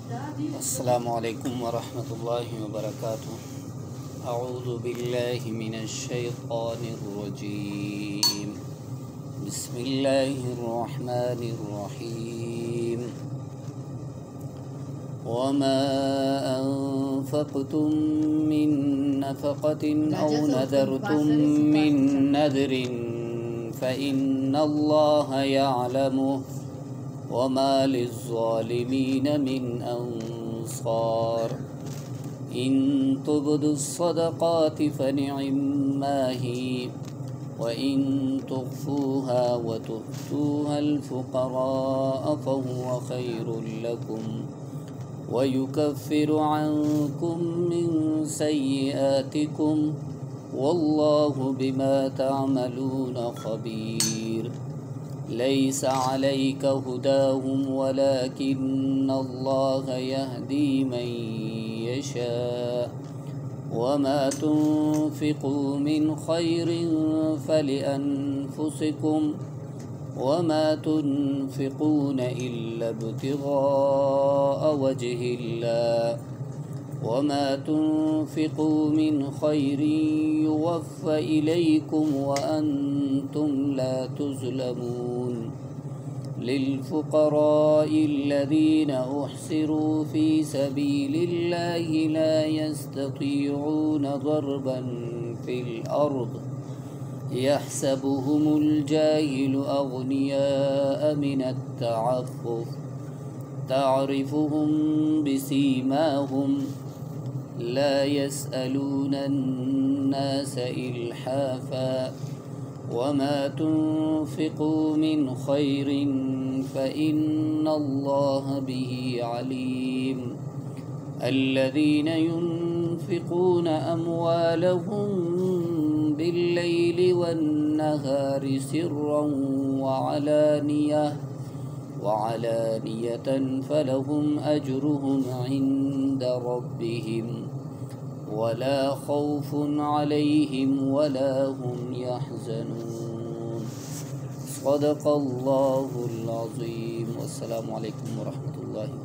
अस्सलामुअलैकुम वरहमतुल्लाहि वबरकातुहू। अऊज़ु बिल्लाहि मिनश्शैतानिर्रजीम। बिस्मिल्लाहिर्रहमानिर्रहीम। वमा अनफ़क़्तुम मिन नफ़क़तिन औ नज़रतुम मिन नज़रिन फ़इन्नल्लाह यअलमुहु वमा लिज़्ज़ालिमीन मिन अंसार। इन तुब्दुस्सदक़ाति फ़निअम्मा ही व इन तुख़्फ़ूहा व तु'तूहल फ़ुक़राअ फ़हुव ख़ैरुल लकुम व युकफ़्फ़िरु अन्कुम मिन सय्यिआतिकुम वल्लाहु बिमा तअमलून ख़बीर। लैसा अलैका हुदाहुम वलाकिन्नल्लाह यहदी मन यशा वमा तुन्फ़िक़ू मिन ख़ैरिन फ़लिअन्फ़ुसिकुम वमा तुन्फ़िक़ून इल्ला इब्तिग़ाअ वजहिल्लाह वमा तुन्फ़िक़ू मिन ख़ैरिन युवफ़्फ़ इलैकुम व अंतुम ला तुज़्लमून। लिल्फ़ुक़राइल्लज़ीना उहसिरू फ़ी सबीलिल्लाहि ला यस्ततीऊन ज़रबन फ़िल अर्ज़ यहसबुहुमुल जाहिलु अग़नियाअ मिनत तअफ़्फ़ुफ़ तअरिफ़ुहुम बिसीमाहुम ला यसअलूना अन्नास इल्हाफ़ा वमा तुन्फ़िक़ू मिन ख़ैरिन फ़इन्नल्लाह बिही अलीम। अल्लज़ीना युन्फ़िक़ूना अम्वालहुम बिल्लैलि वन्नहारि सिर्रन वअलानियतन फ़लहुम अज्रुहुम इन्द रब्बिहिम वला खौफ़ुन अलैहिम वला हुम यहज़नून। सदक़ल्लाहुल अज़ीम। अस्सलामु अलैकुम वरहमतुल्लाहि।